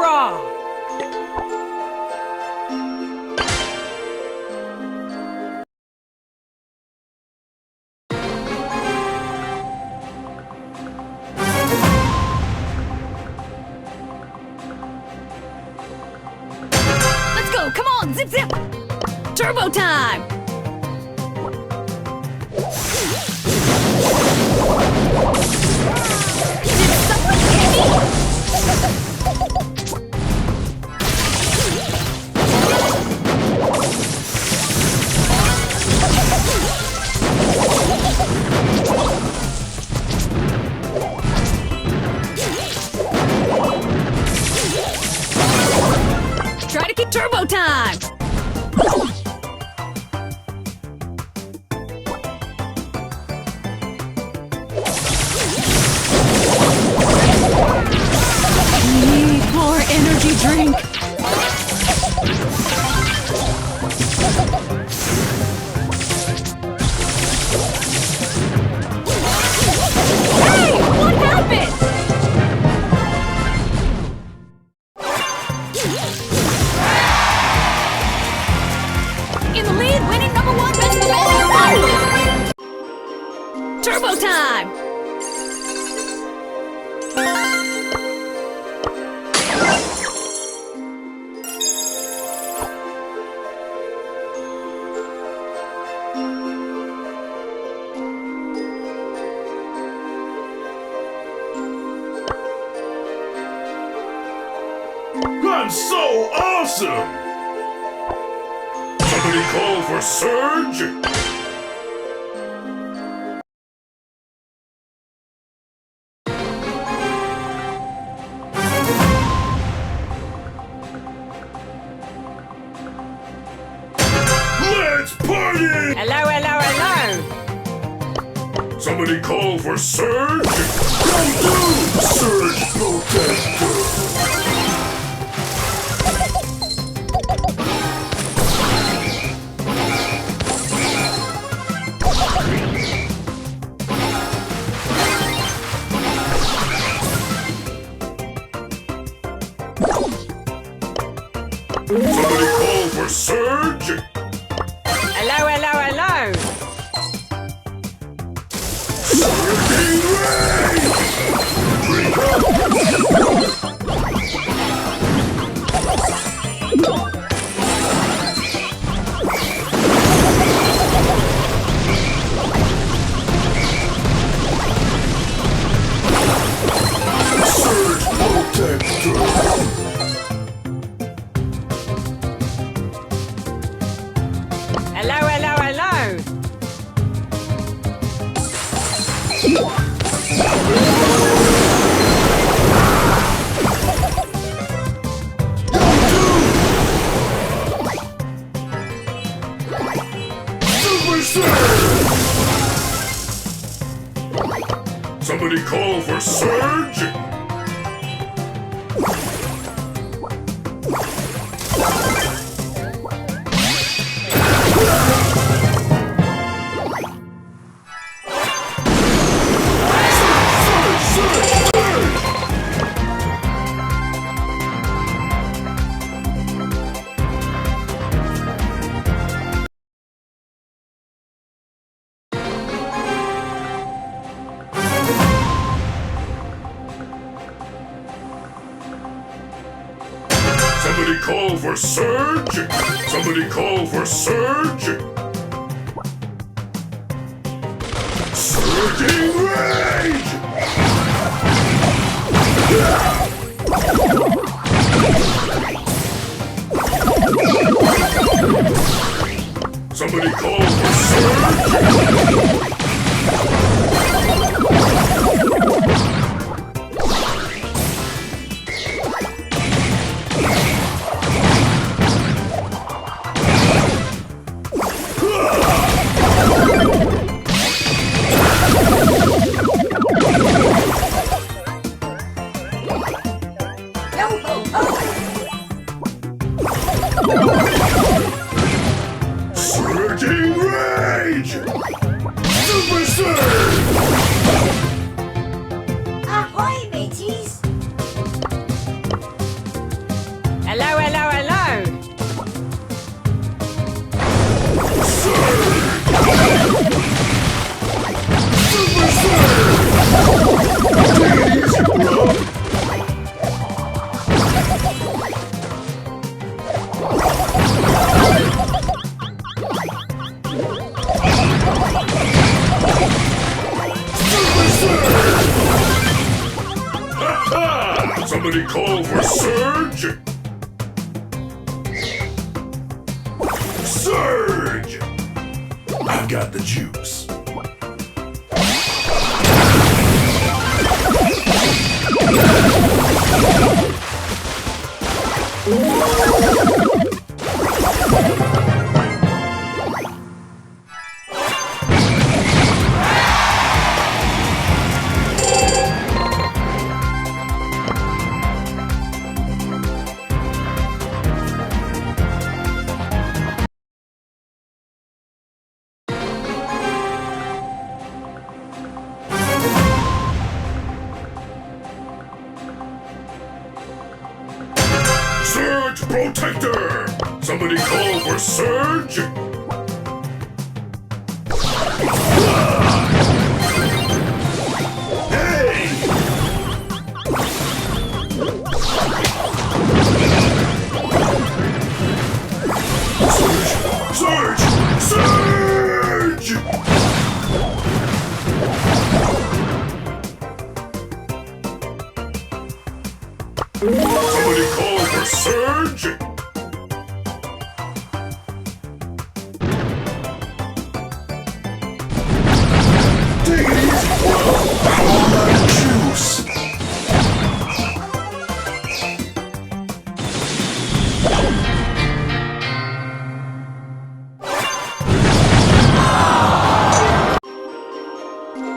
Hurrah! Let's go! Come on! Zip zip! Turbo time! Did someone hit me? Try to keep turbo time! Need more energy drink! Hey! What happened? In the lead, winning #1 best of Turbo time! That's so awesome! Somebody call for Surge? Let's party! Hello, hello, hello! Somebody call for Surge? Come through, Surge Protector! Somebody call for Surge? Hello, hello, hello! Surging Surge Protector! Hello, hello, hello! Super Surge! Somebody call for Surge? Somebody call for Surge! Somebody call for Surge! Surging Rage! Somebody call for Surge! Surging Rage! Somebody call for Surge! Surge! I've got the juice. Surge Protector! Somebody call for Surge! Hey! Surge! Surge! Surge! Somebody call for Surge! Take it easy, bro! I'm all out of juice!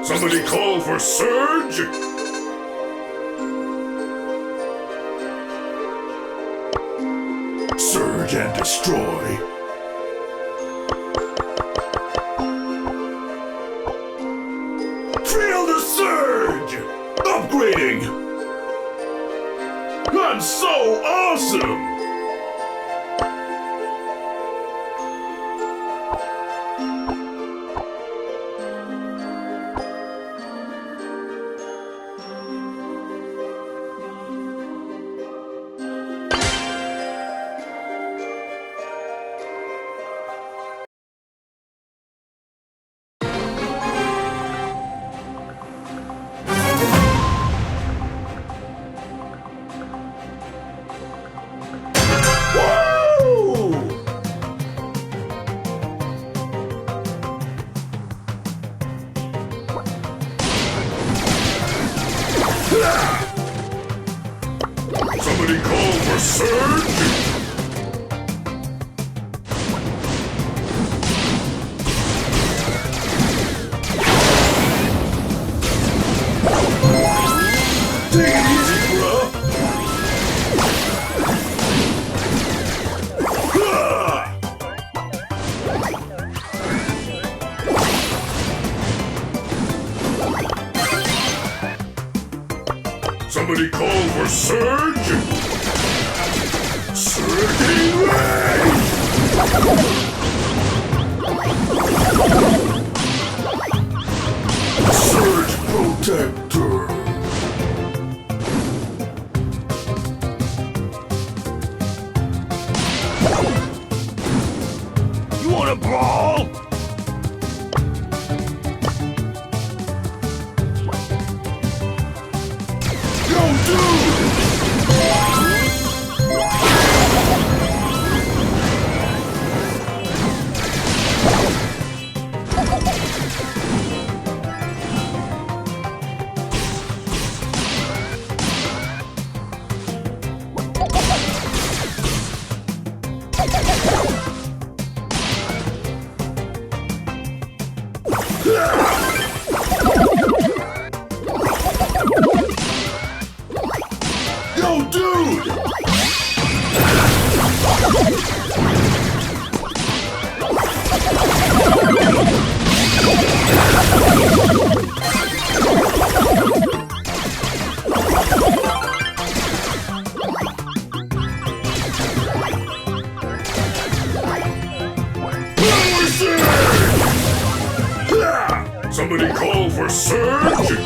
Somebody call for Surge! Surge and destroy. Feel the surge! Upgrading! I'm so awesome! Somebody call for Surge! Take it easy, bro! Somebody call for Surge! Surging Ray! Surge Protector! You wanna brawl? Yo, dude! Somebody call for Surge!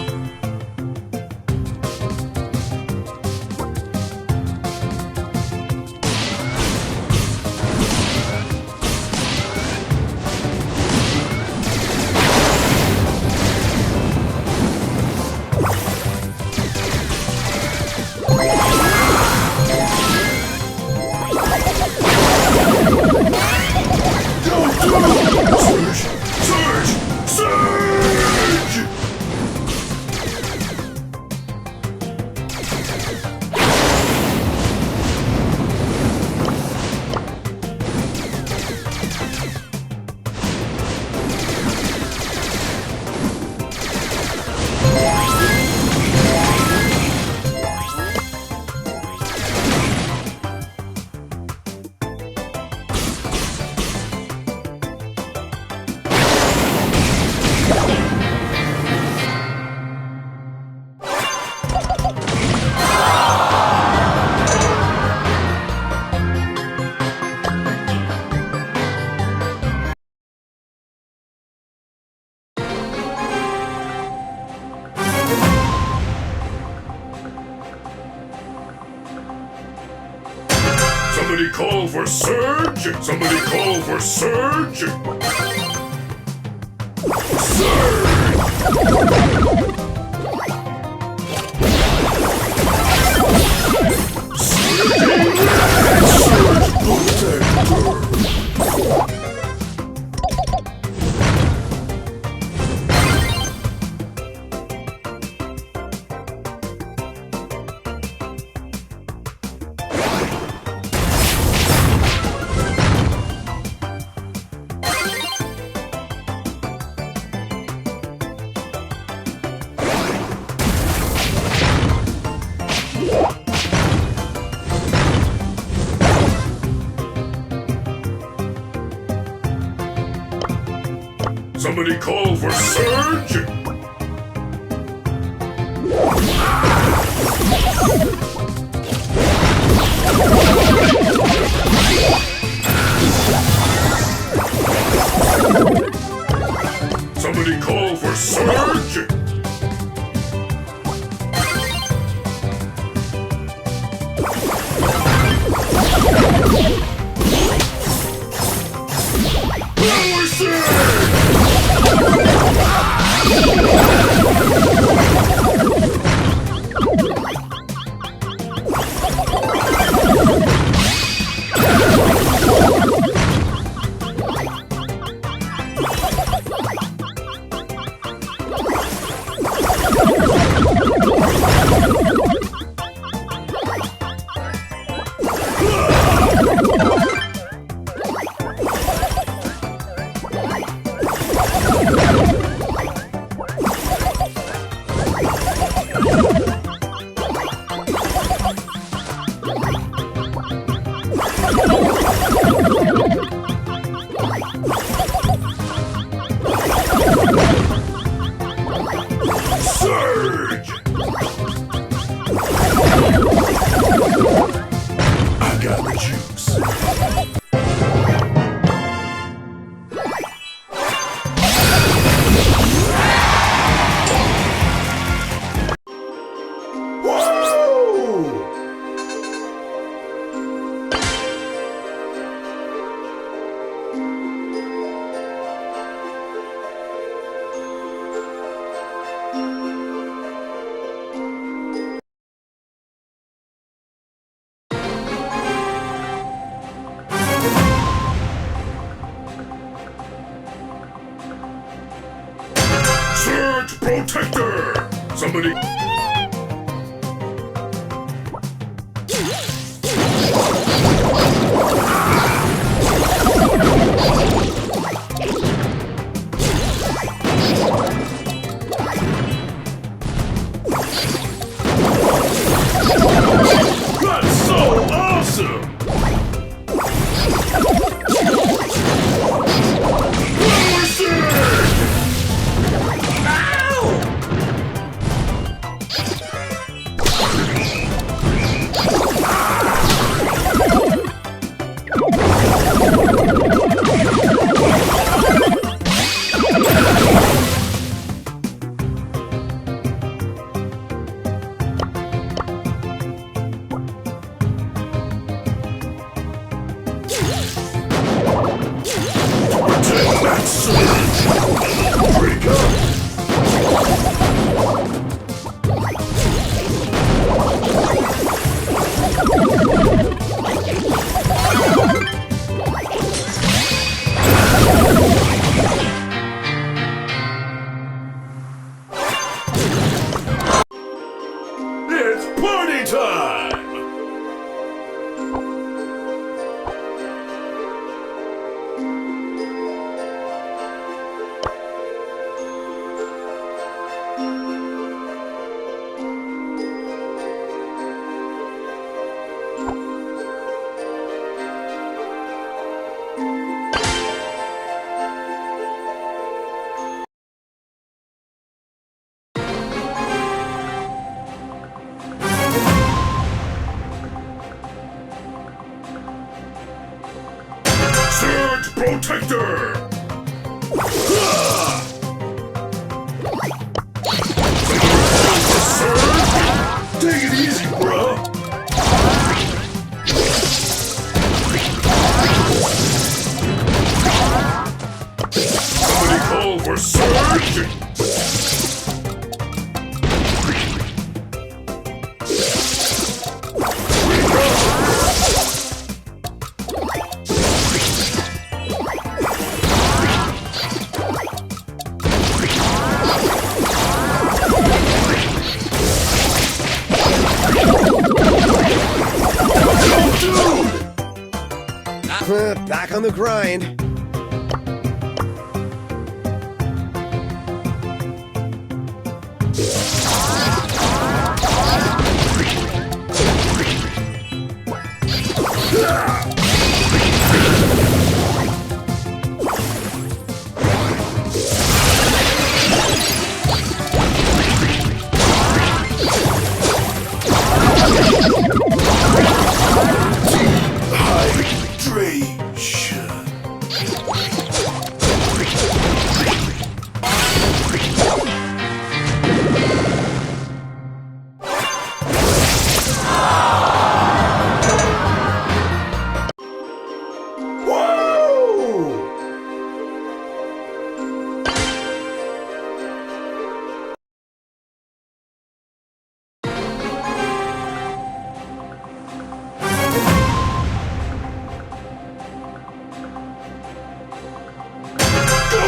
for Surge! Somebody call for Surge! Surge! Somebody call for Surge! Somebody call for Surge! Power Surge! Surge! I got the juice. Surge Protector! Somebody... That's so awesome! Power Surge! It's party time! Surge Protector! Surge! Take it easy, bro! Surge! Back on the grind.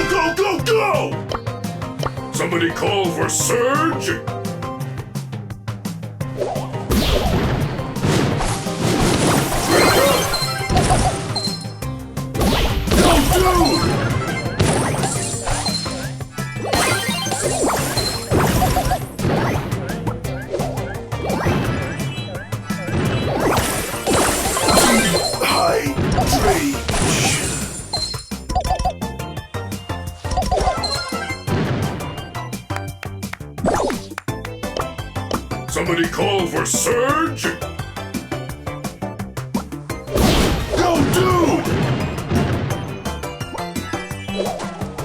Go, go, go! Somebody call for Surge! Somebody call for Surge! Go, dude!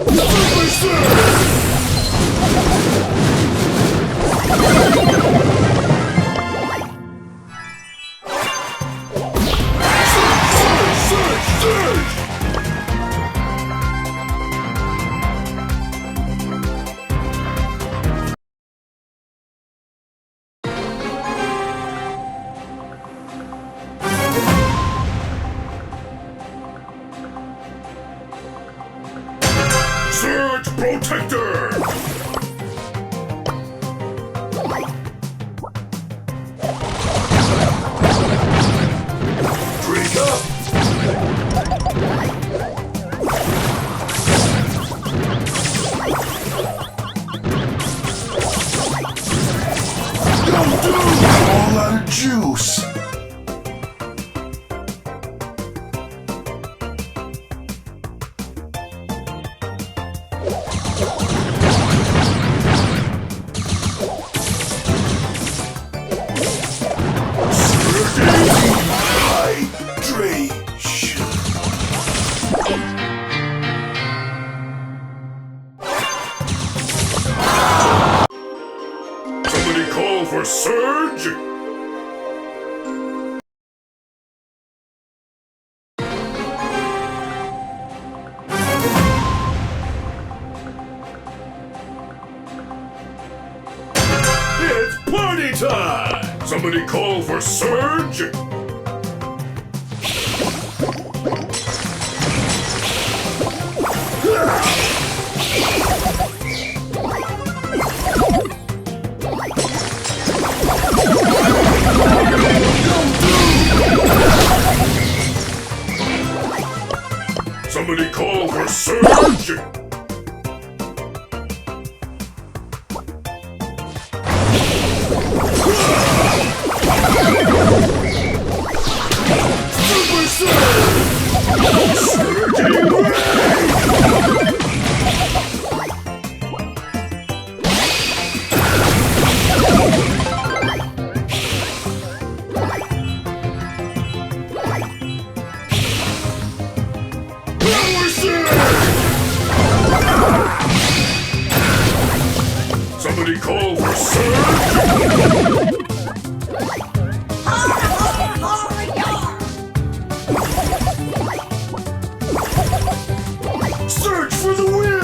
Super Surge! Surge Protector! Drink up! Don't do all on juice! Somebody call for Surge! It's party time! Somebody call for Surge! Somebody call for Surge! Super Surge! Surging Ray! Somebody call for Surge! Surge for the win!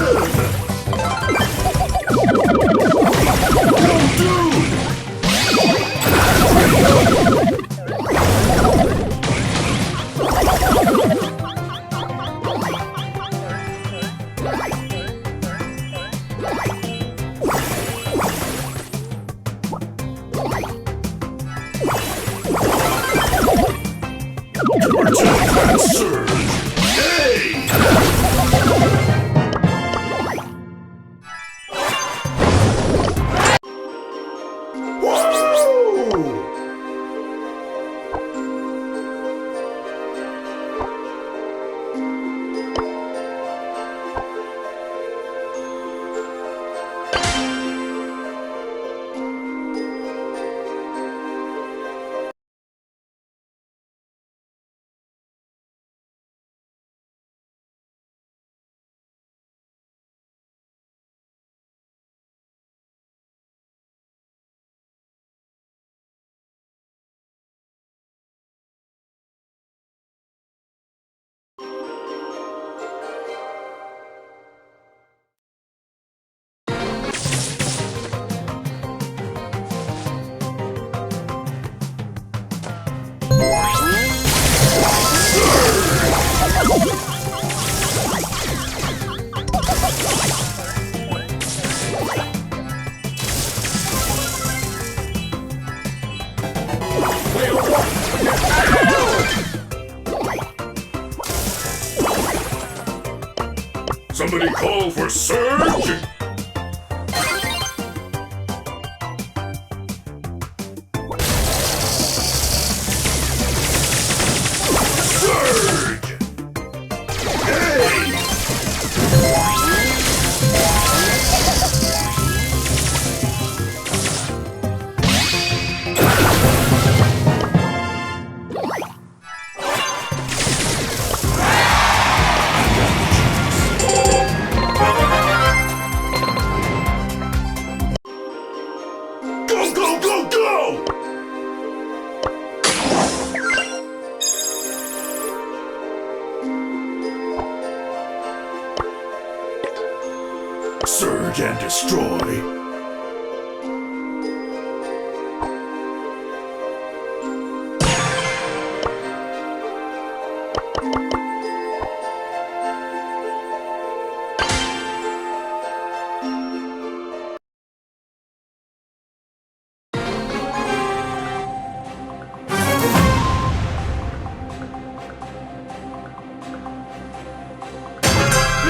Somebody call for Surge! Surge! Hey! Go, go, go, go! Surge and destroy.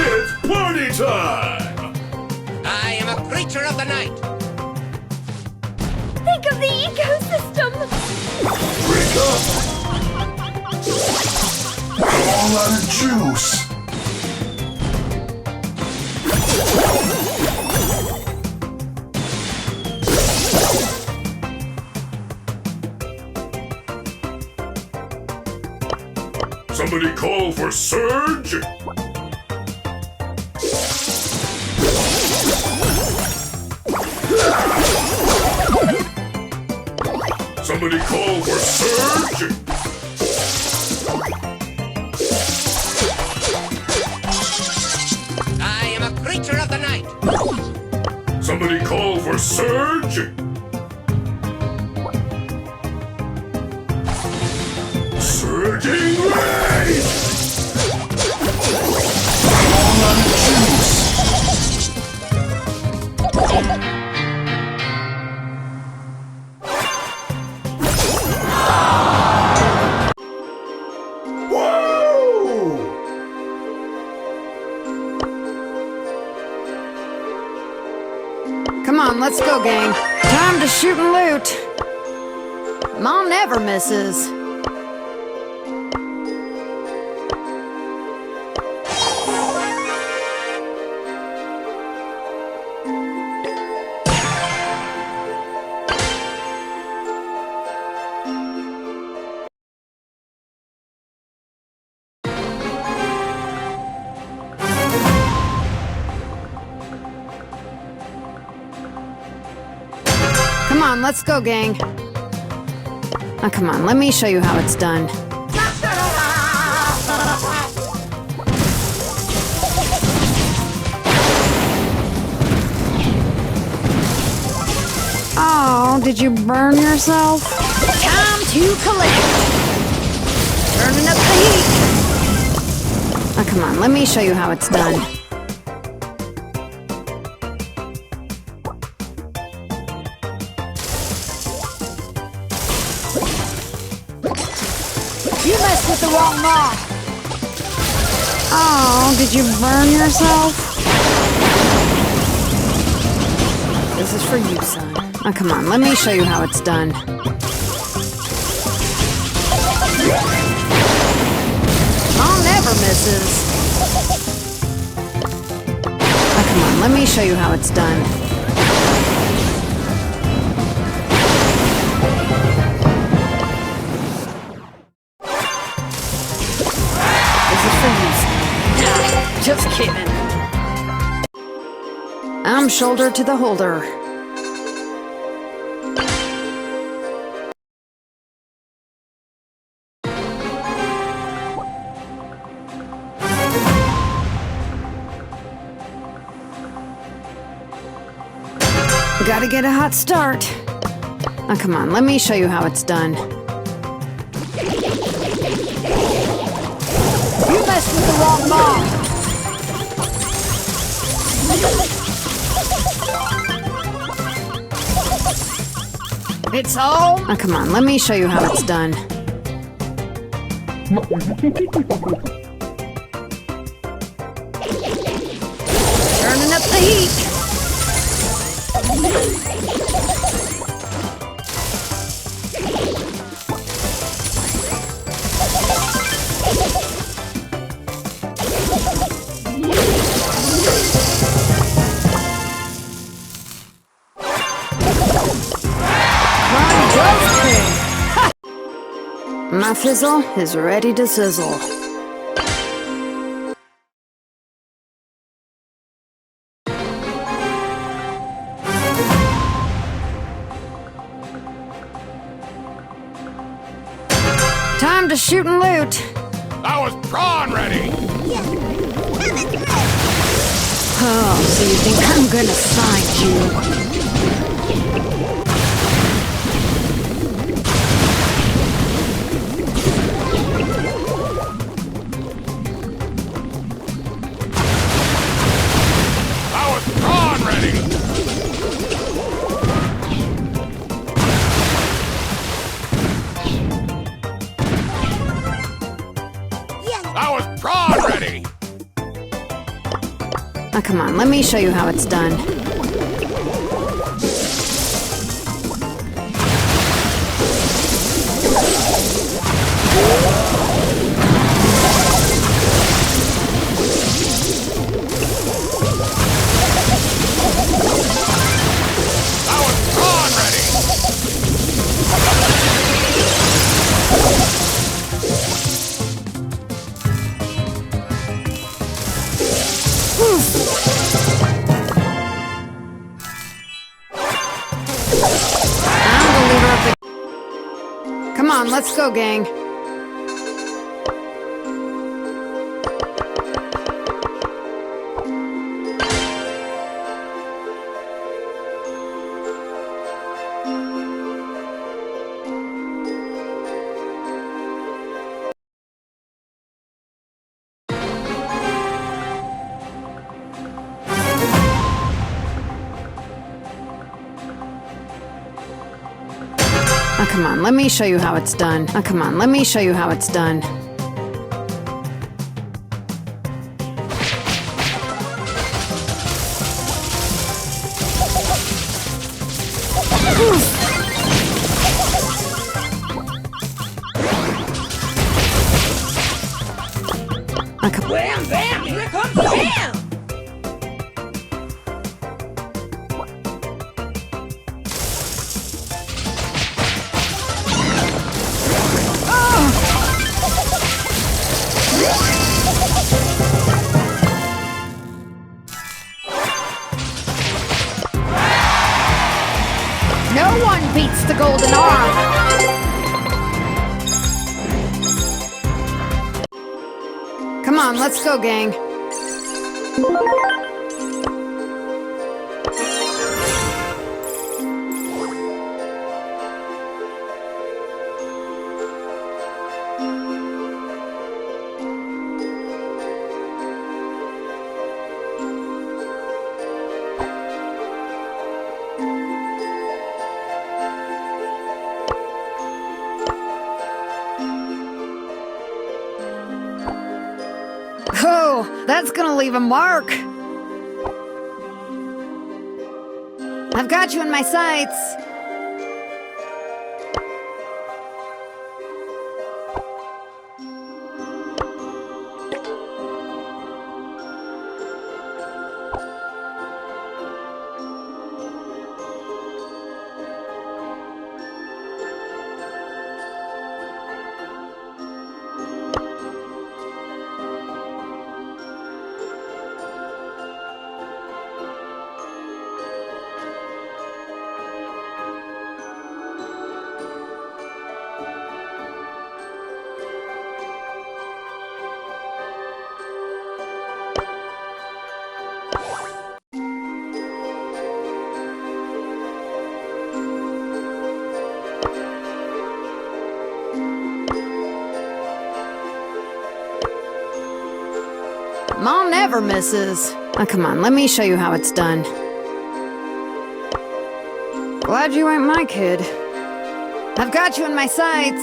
It's party time! I am a creature of the night. Think of the ecosystem! Drink up! I'm all out of juice! Somebody call for Surge! Somebody call for Surge! I am a creature of the night. Somebody call for Surge! Surging Ray! I'm all out of juice! Whoa! Come on, let's go, gang. Time to shoot and loot. Mom never misses. Come on, let's go, gang. Oh, come on, let me show you how it's done. Oh, did you burn yourself? Time to collect! Turning up the heat. Oh, come on, let me show you how it's done. You messed with the wrong mob! Oh, did you burn yourself? This is for you, son. Oh, come on, let me show you how it's done. Mom never misses. Oh, come on, let me show you how it's done. This is for you, son. Just kidding. I'm shoulder to the holder. Gotta get a hot start. Oh, come on, let me show you how it's done. You messed with the wrong mob! It's all... Oh, come on, let me show you how it's done. up the heat! My fizzle is ready to sizzle. Time to shoot and loot. I was prawn ready. Oh, so you think I'm gonna find you? Oh, come on, let me show you how it's done. Come on, let's go, gang. Oh, come on, let me show you how it's done. Oh, come on, let me show you how it's done. Oh, come Wham, bam, here comes bam! No one beats the golden arm! Come on, let's go, gang. Oh, that's gonna leave a mark. I've got you in my sights. Mom never misses. Oh, come on, let me show you how it's done. Glad you ain't my kid. I've got you in my sights.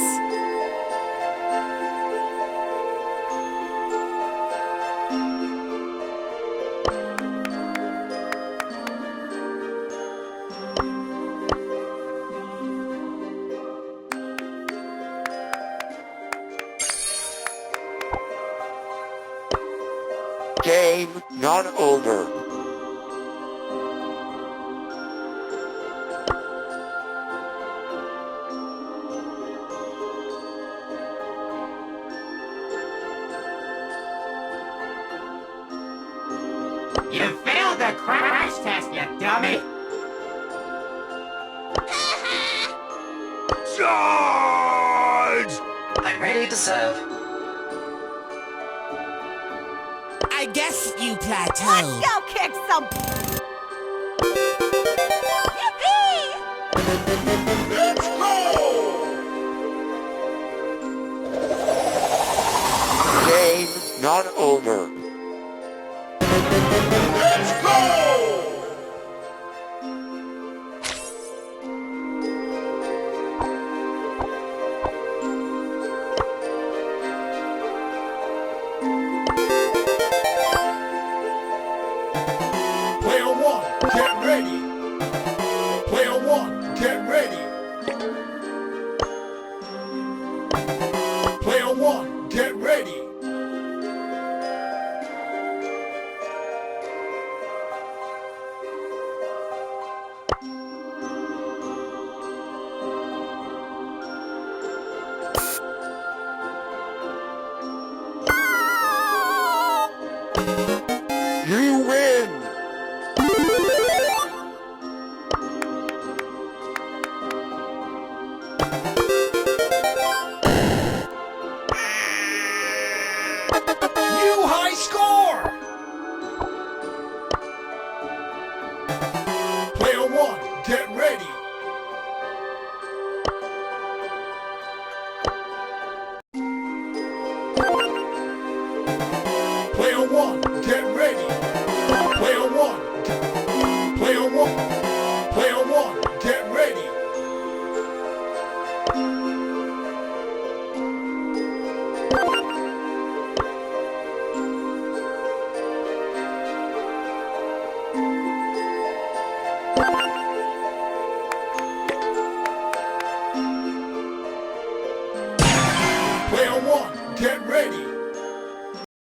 Game not over. You failed the crash test, you dummy! Charge! I'm ready to serve. I guess you plateaued. Let's go kick some. Let's go! Game not over. Let's go! Player one, get ready. Player one, get ready. Player one, get ready. You win! New high score! Player one, get ready. Player one, get ready. Player one, player one, player one, get ready. Player one, get ready.